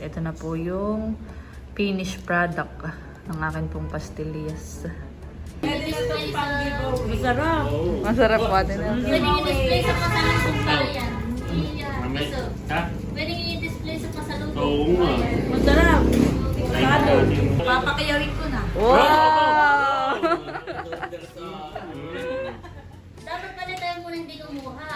Ito na po yung finished product ng akin pong pastillas. Masarap. Masarap po atin. Pwede i-display sa pasalubong pala yan. Pwede i-display sa pasalubong. Oo nga. Masarap. Sado. Papakiyawin ko na. Wow! Dapat pala tayo muna hindi kumuha.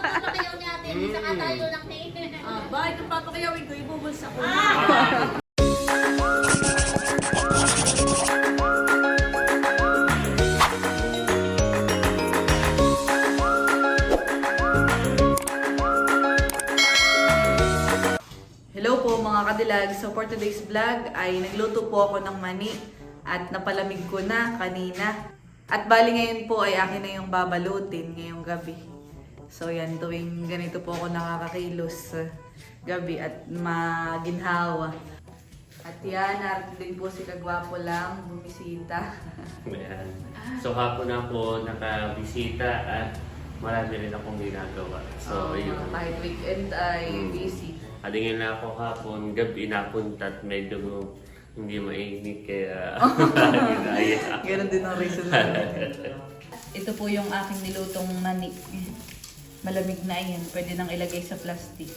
Pagpapakiyaw natin, saka tayo lang eh. Bakit kung papakiyawin ko, ibubulsa ko. Hello po mga kadilag. So for today's vlog ay nagluto po ako ng mani at napalamig ko na kanina. At bali ngayon po ay akin na yung babalutin ngayong gabi. So yan, tuwing ganito po ako nakakakilos gabi at maginhawa. At yan, narito din po si Kagwapo lang bumisita. Ayan. So hapon ako nakabisita at marami rin akong ginagawa. So yun. Kahit weekend ay busy. Alingin na ako hapon, gabi napunta at medyo hindi mainit kaya ginaya. Ganon din ang reason. Ito po yung aking nilutong mani. Malamig na yan. Pwede nang ilagay sa plastic.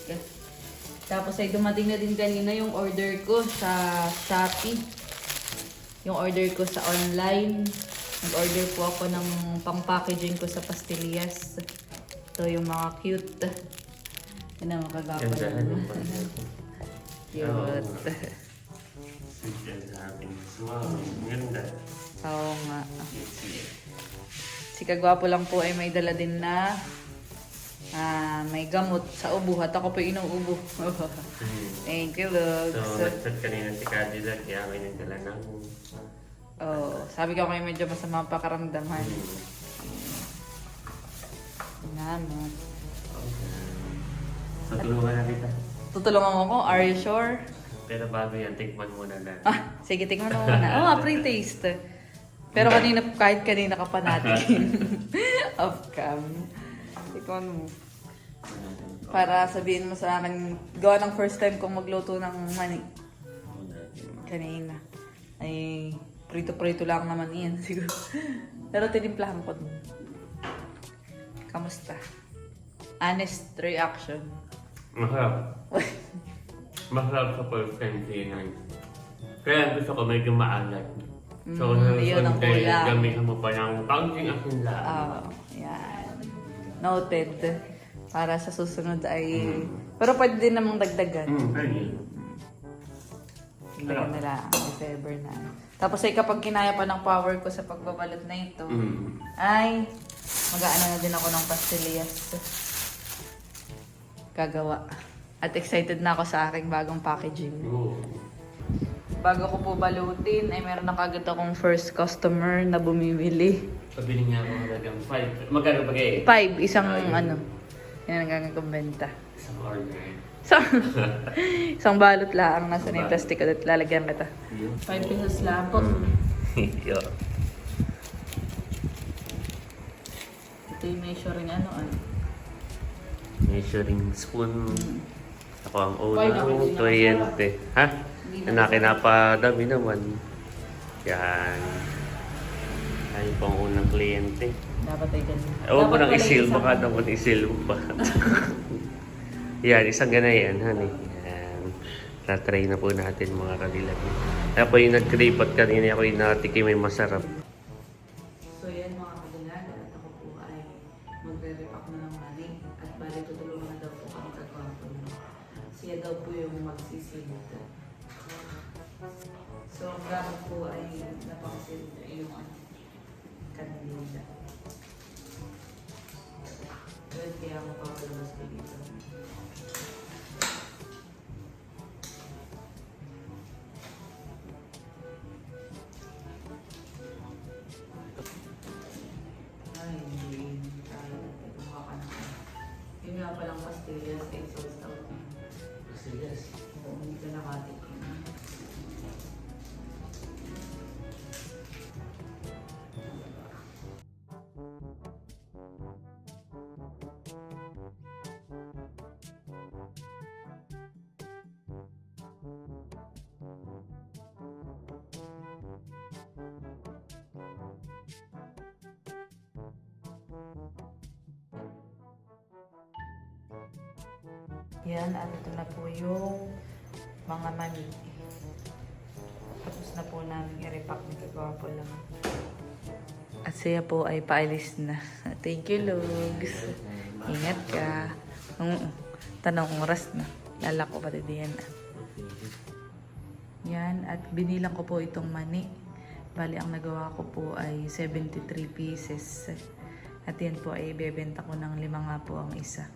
Tapos ay dumating na din kanina yung order ko sa Shopee. Yung order ko sa online. Nag-order po ako ng pang-packaging ko sa pastillas. Ito yung mga cute. Yan ang makagawa ko. Cute. Yan sa akin. Wow, ganda. Oo nga. Si Kagwapo lang po ay may dala din na may gamot sa ubo. At ako po inuubo. Thank you, Lugs. So, nag-chat kanina si Cadillac, kaya may nagdala ng... Oh, sabi ko kayo medyo masama ang pakaramdaman. Salamat. So, tulungan na kita. Tutulungan mo ko? Are you sure? Pero bago yan, tikman muna natin. Sige, tingnan mo muna. Pre-taste. Pero kahit kanina ka pa natin. Off cam. Tikman mo. Para sabihin mo sa akin, gawa ng first time kong magluto ng mani. Kanina. Ay, prito-prito lang naman yan siguro. Pero tinimplahan ko dun. Kamusta? Honest reaction. Masarap. Masarap sa first time sinan. Kaya gusto ko medyo maalat. So, yun ang kulang. gamitin mo pa ng counting asin lang. Yan. Noted. Para sa susunod ay... Pero pwede din namang dagdagan. Pwede. Dagdagan nila if ever na. Tapos ay kapag kinaya pa ng power ko sa pagbabalot na ito, ay mag-aano na din ako ng pastillas. Gagawa. At excited na ako sa aking bagong packaging. Bago ko po balutin, ay meron na kagad akong first customer na bumibili. Pabili niya ako halagang 5. Magkano pa kayo? 5, isang ano. Yan ang gagawang benta. Isang order. Isang balot lang. Nasa na yung plastic at lalagyan kita. 5 pesos lang po. Yo. Ito yung measuring ano. Measuring spoon. Ako ang unang 20. Ha? Nakinapa-dami naman. Yan. Ay, pang unang kliyente. Dapat ay ganun. Ewan ko nang pala isil. isang- Baka naman isil mo pa. Yan, isang ganayan, honey. Yan. Na-try na po natin mga kadilag. Ako yung nag-crepat kanina. Ako yung natikim may masarap. So yan mga kadilag. At ako po ay magre-repack na ng mani. At bali tutulungan na daw po kami Kagwapo. Siya daw po yung magsisilid. So ang gamit po ay napakasilid yung kanilida. Good, kaya ako papalabas ko dito. Ay, hindi. Kaya natin. Mukha ka na. Yun nga palang pastillas ay sold out. Pastillas. Oo, hindi ka nakatikim. Yan, at ito na po yung mga mani. Tapos na po namin i-repack. Nagagawa po lang. At siya po ay paalis na. Thank you, Lugs. Ingat ka. Tanong oras na. Lala ko pati diyan. Yan, at binilang ko po itong mani. Bali, ang nagawa ko po ay 73 pieces. At yan po ay ibebenta ko ng 5 nga po ang isa.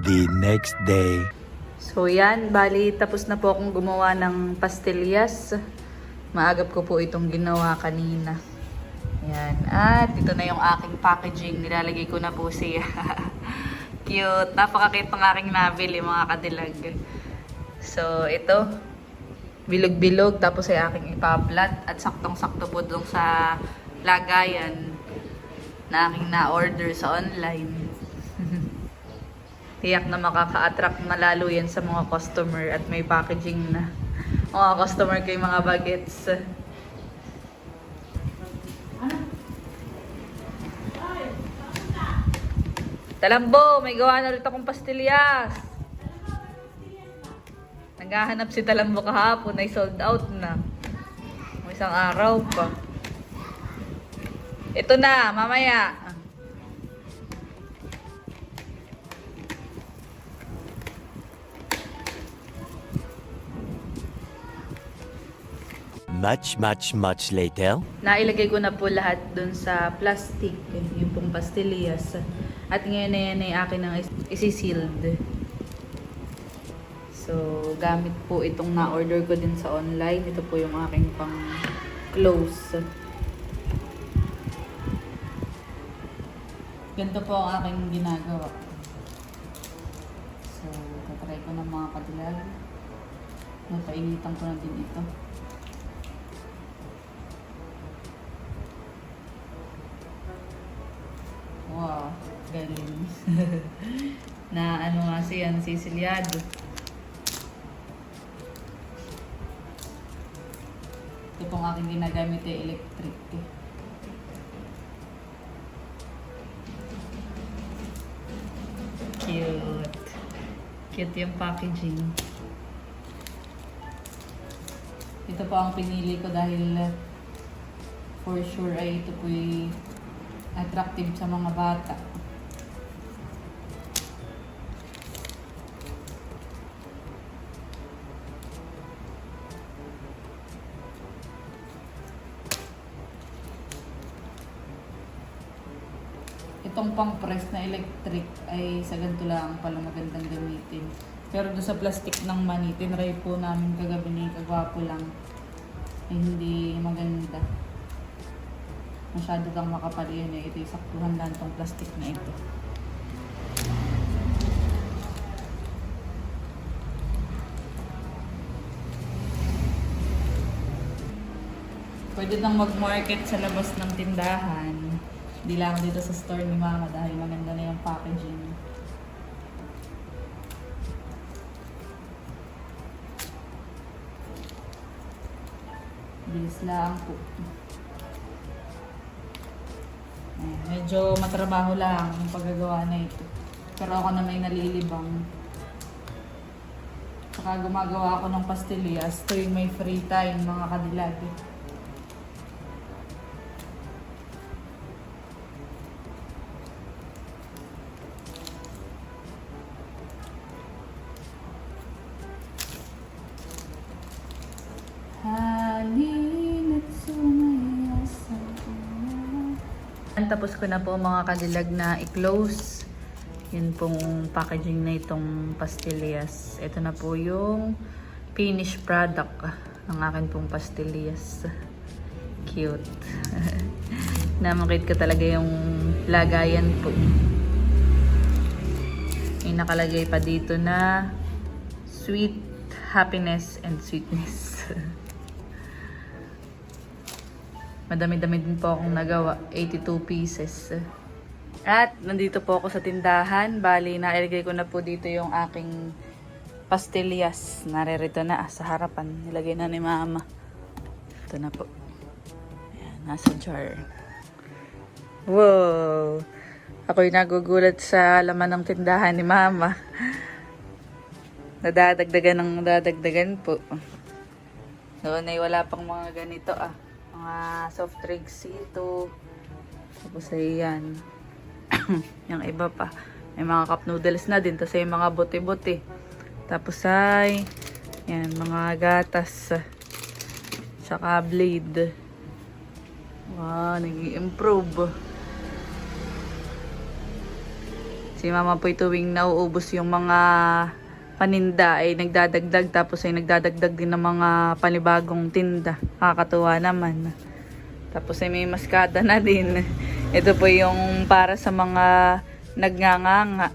The next day. So yan, bali tapos na po akong gumawa ng pastillas. Maagap ko po itong ginawa kanina. Yan, at ito na yung aking packaging. Nilalagay ko na po siya. Cute. Napaka-cute ng aking nabili, mga kadilag. So ito, bilog-bilog, tapos ay aking ipaplat. At saktong-sakto po dun sa lagayan na aking na-order sa online. Tiyak na makaka-attract na lalo yan sa mga customer at may packaging na. Mga customer kay mga bagets. Talambo, may gawa na ulit akong pastillas. Naghahanap si Talambo kahapon ay sold out na. May isang araw pa. Ito na, mamaya. Much later. Nailagay ko na po lahat dun sa plastic, yung pong pastillas. At ngayon na yan ay akin ang isi-sealed. So, gamit po itong na-order ko din sa online. Ito po yung aking pang close. Ganito po ang aking ginagawa. So, tatry ko ng mga kadilag. Napainitan ko na din ito. Wow, galing. Na ano nga siya, nasisilyado. Ito pong aking ginagamit ay electric. Cute. Cute yung packaging. Ito po ang pinili ko dahil for sure ay ito po ay attractive sa mga bata. Itong pang press na electric ay sa ganito lang pala magandang gamitin. Pero doon sa plastic ng mani, tinry po namin kagabi ni Kagwapo lang. Ay hindi maganda. Masyado kang makapal yun eh. Ito yung saktuhan lang itong plastic na ito. Pwede nang mag-market sa labas ng tindahan. Hindi lang dito sa store ni Mama dahil maganda na yung packaging. Bilis lang po. Medyo matrabaho lang ang paggagawa na ito. Pero ako na may nalilibang. Saka gumagawa ako ng pastillas tuwing may free time, mga kadilag. Halina't sumaya sa tapos ko na po mga kadilag na i-close. Yun pong packaging na itong pastillas. Ito na po yung finished product ng akin pong pastillas. Cute. Namakit ko talaga yung lagayan po. May nakalagay pa dito na sweet happiness and sweetness. Madami-dami din po akong nagawa. 82 pieces. At nandito po ako sa tindahan. Bali, nailagay ko na po dito yung aking pastillas. Naririto na sa harapan. Nilagay na ni Mama. Ito na po. Ayan, nasa jar. Wow! Ako'y nagugulat sa laman ng tindahan ni Mama. Nadadagdagan po. Doon ay wala pang mga ganito mga soft drinks ito. Tapos ay yan. Yung iba pa. May mga cup noodles na din. Tapos ay mga bote-bote. Tapos ay yan, mga gatas. Tsaka blade. Wow, nag-i-improve. Si mama po tuwing nauubos yung mga paninda ay nagdadagdag, tapos ay nagdadagdag din ng mga panibagong tinda. Nakakatuwa naman. Tapos ay may maskada na din. Ito po yung para sa mga nagnganganga.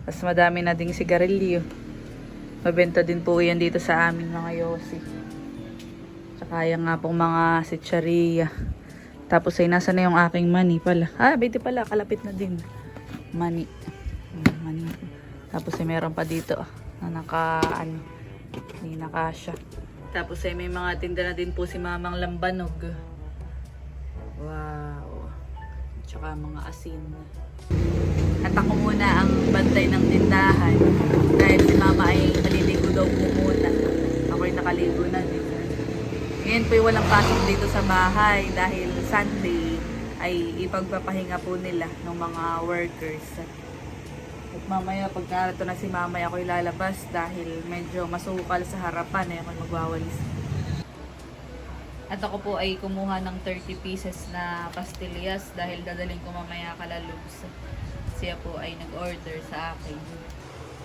Tapos madami na ding sigarilyo. Mabenta din po yan dito sa amin mga yosi. Tsaka yan nga pong mga sitsaria. Tapos ay nasa na yung aking money pala. Bete pala, kalapit na din. Money. Money. Tapos ay meron pa dito na hindi nakasya. Tapos ay may mga tinda na din po si Mamang Lambanog. Wow. Tsaka mga asin. At ako muna ang bantay ng tindahan dahil si Mama ay naliligo daw po muna. Ako ay nakaligo na din. Ngayon po walang pasok dito sa bahay dahil Sunday ay ipagpapahinga po nila ng mga workers. At mamaya pag narito na si Mama, ako ilalabas dahil medyo masukal sa harapan ay ako magwawalis. At ako po ay kumuha ng 30 pieces na pastillas dahil dadaling ko mamaya kalalubs. Siya po ay nag-order sa akin.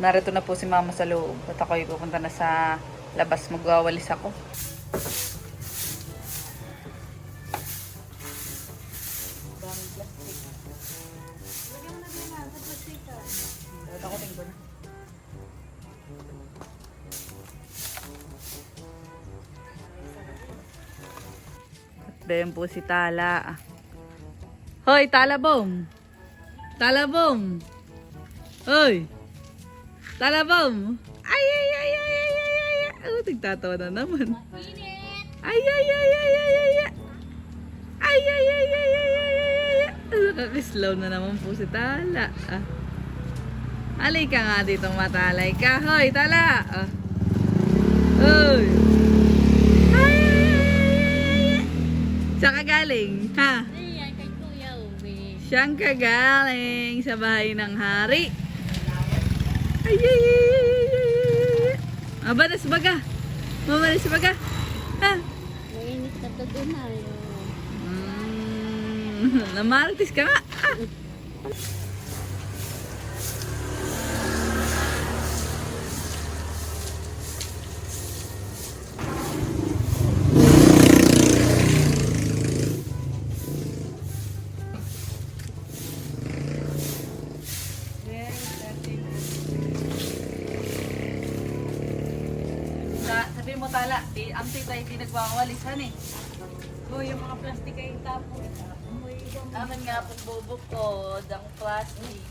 Narito na po si Mama sa loob at ako ay pupunta na sa labas, magwawalis ako. Dayan po si Tala. Hoy, Talabong! Talabong! Hoy! Talabong! Ay! Tigtatawa na naman. Ay! Nakakislow na naman po si Tala. Alay ka nga dito, matalay ka. Hoy, Tala! Hoy! Saan ka galing? Ha? Ayan, kay Kuya Uwe. Siyang kagaling sa bahay ng hari. Ay! Mabanas baga. Mamanas baga. Ha? Mainit na to doon na yun. Namaritis ka nga. Sabi mo Tala, ang tita hindi nagwawalisan eh. Yung mga plastic ay tapo. Akin nga pong bubukod ang plastic.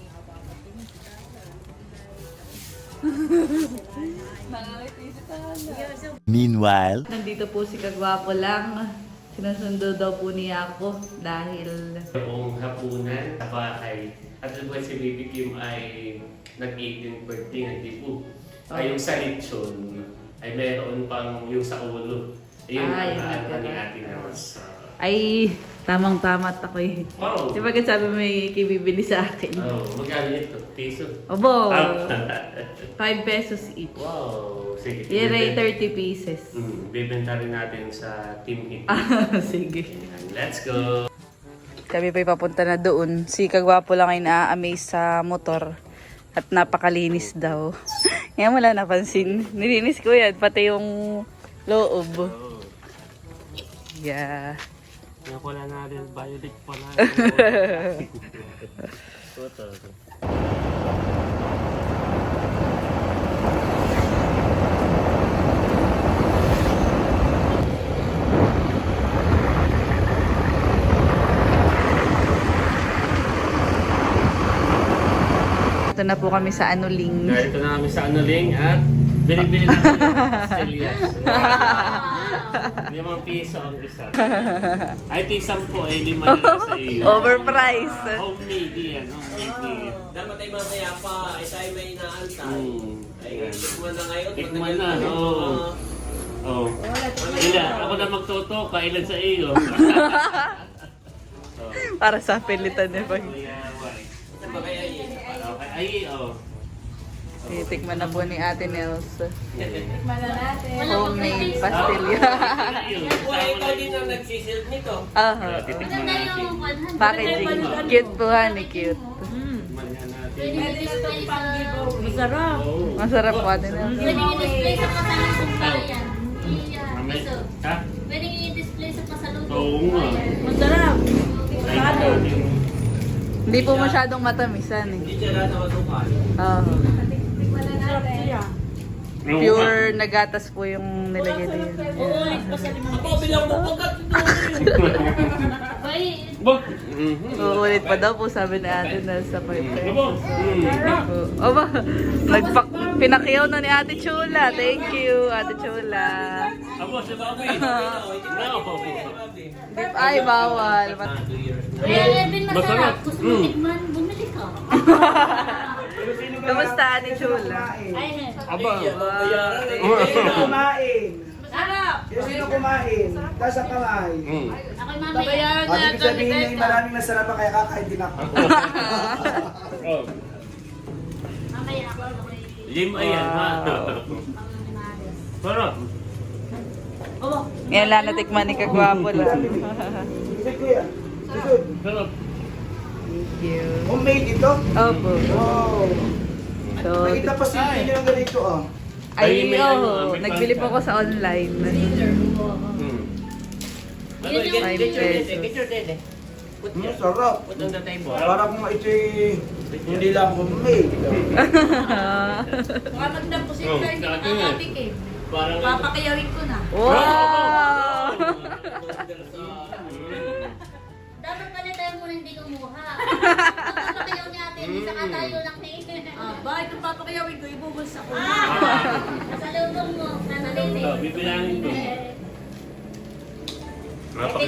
Nakakiti si Tala. Meanwhile, Nandito po si Kagwapo lang. Sinusundo daw po niya ako dahil Buong hapunan sa bahay. At buwan si Baby Kim ay nag-18th birthday ng Dibu. Ay yung sa lechon ay meron pang yung sa ulo. Ayun Ay, ang yung ni natira. Ate Rose. ay tamang-tama at ako eh. Wow! Di ba kasi sabi may kibibili sa akin? Oh, magkano ito? Piso? Obo! Ah. 5 pesos each. Wow! Sige. Yan ay 30 pieces. Bibenta rin natin sa Team Hit. Sige. Ayan, let's go! Kami pa'y papunta na doon. Si Kagwapo lang ay na-amaze sa motor. At napakalinis daw. Ngayon wala napansin. Nilinis ko yan. Pati yung loob. Yeah. Yung wala na rin, violet pala. Ito. Ito na po kami sa Anuling. Narito na kami sa Anuling at binibili natin yung pastillas. 5 piso ang isa. Ay, tisang po ay 5 na lang sa iyo. Overpriced. Homemade yan, homemade. Dapat ay mamaya pa, ay tayo may inaantay. Tikman na, oo. Oh. Ila, ako na magtoto, kailan sa iyo. Para sa pilitan niya pa. Okay, ay, oh. Titikman na po ni Ate Nels. Wala Homemade pa pastilya. Ikaw din ang nagsisilp nito. Aha. Maganda yung 100. Packaging. Cute po, honey. Cute. Pwede i-display sa... Masarap. Masarap po, Ate Nels. Pwede i-display sa pasalubong pala yan. Iso. Ha? Pwede i-display sa pasalubong. Oo nga. Masarap. Ay, Hindi po masyadong matamisan eh. Hindi siya lahat nakatukan. Oo. Oo Pure nagatas po yung nilagay din. Ako, bilang mo pagkat Bay, Ba? Uulit pa daw po sabi ni Ate Nels sa 5 Aba? pesos. Aba, pinakiyaw na ni Ate Chula. Thank you, Ate Chula. Aba, sa baboy. No. Ay, bawal. Kuya Erwin, masarap. Masarap. Gusto mo tikman, bumili ka. Kamusta, Ate Chula? Ayun. Aba. Kumain. Sarap. Sino kumain? Taas ang kamay. Ako'y mamaya. Ibig sabihin na yung maraming nasarap kaya kakain din ako. Oh. Mamaya ako. Lim ayan, ha? Sarap. Oh, Yan lang natikman ni Kagwapo lang. Sige kuya. Good. Sarap. Thank you. Homemade ito? Opo. Wow. So, Nakita pa sila nyo ng ganito ah. ay, may oo. may Nagbili po ako sa online. Yun yung 5 pesos. Sarap. Put on the table. Para kung ito'y hindi lang homemade. Baka magdampusin Oh, ka, hindi dati makakapik eh. Parang... Papakayawin ko na. Wow! dapat pala tayo muna hindi kumuha. Tapos kayo ni ate, hindi saka tayo lang ni Bakit kung papakayawin ko, ibubulsa ko. Pasalubong mo. Oh, bibilangin ko.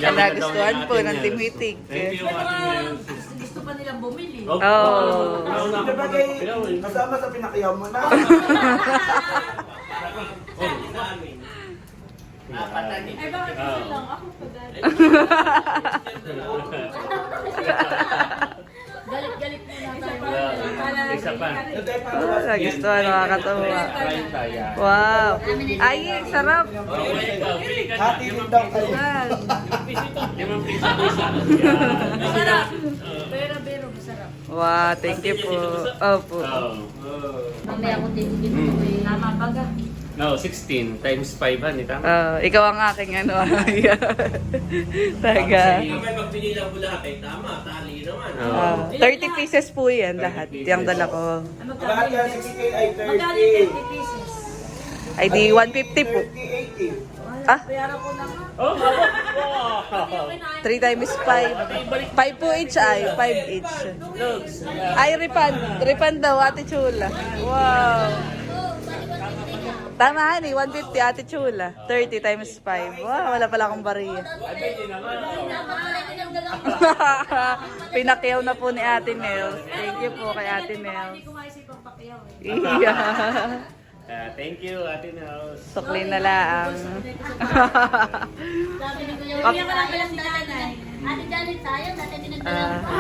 Nagustuhan po ng timitik. Thank you, Pero Ate Nels. gusto pa nilang bumili. Oh. Di ba kay kasama sa pinakayaw mo na? Ay, bakit Oh. lang? Ako pa dati. Galit-galit muna tayo. Isa pa. Nagustuhan, nakakatawa. Kaya. Wow! Ay, sarap! Hati din daw kayo. Yan. Limang piso po isa. Masarap. Pero masarap. Wow, thank you po. Opo. Oh. Mamaya ako titigil ko eh. Tama baga. No, 16 times 5 han, tama? Ikaw ang aking ano. Taga. May magpili lang po lahat ay tama. Tali naman. 30 pieces po yan lahat. Yung dala ko. Lahat yan 60 ay Magkano 30. 50 pieces? Ay di 150 po. 30, 80. Ah, Bayaran ko na nga. Oh, wow! 3 times 5. 5 po each ay. 5 each. Ay, refund. Refund daw, Ate Chula. Wow. Tama, honey. 150, Ate Chula. 30 times 5. Wow, wala pala akong bariya. Pinakiyaw na po ni Ate Nels. Thank you po kay Ate Nels. Hindi ko maisipang pakiyaw eh. Iya. Thank you, Ate Nels. Sukli na lang. Sabi ni Kuya Bibigyan William, ka lang pala si nanay. Ate Janet tayo, dati dinagdalang pa.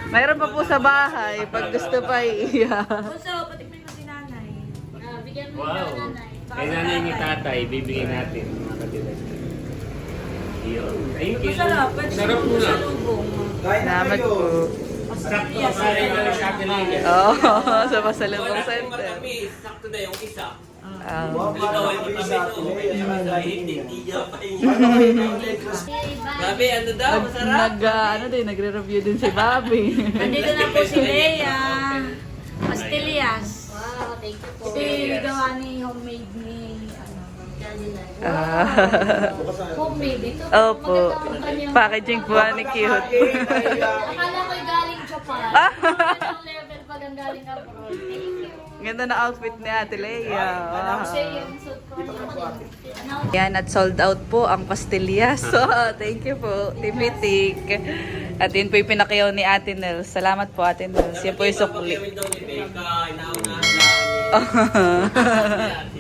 Mayroon pa po sa bahay. Pag gusto pa, iya. Bunso, patikmin mo si nanay. Bigyan mo Wow. yung nanay. Kay nanay ni tatay, bibigyan natin mga katilas. Yun. Thank you. Masarap. Pwede Sarap mo po na. sa lubong. Kain na Salamat kayo. po. Sakto pa rin na sa akin lang yan. Oo, sa Pasalubong Kung Center. matamis, sakto na yung isa. Wow, Ikaw para ay kami matamis sa o atin. hindi niya pa yung... Ano kayo necklace? Grabe, ano daw? Masarap? Ano din, nagre-review din si Bobby. Nandito na po si Leia. Pastillas. Wow, thank you po. Ito yung gawa ni homemade ni ano. Homemade ito. Opo. Maganda ang kanyang- Packaging po ni cute. Akala ko'y galing Japan. Ang level pag ang galing abroad. Thank you. Ganda na outfit ni Ate Leia. Kasi Wow. yung suit ko ano. Yan, at sold out po ang pastillas. So, thank you po, Timitik. At yun po yung pinakiyaw ni Ate Nels. Salamat po, Ate Nels. Yan po yung sukli. Pagkawin daw ni Becca, inaunahan lang ni Yan.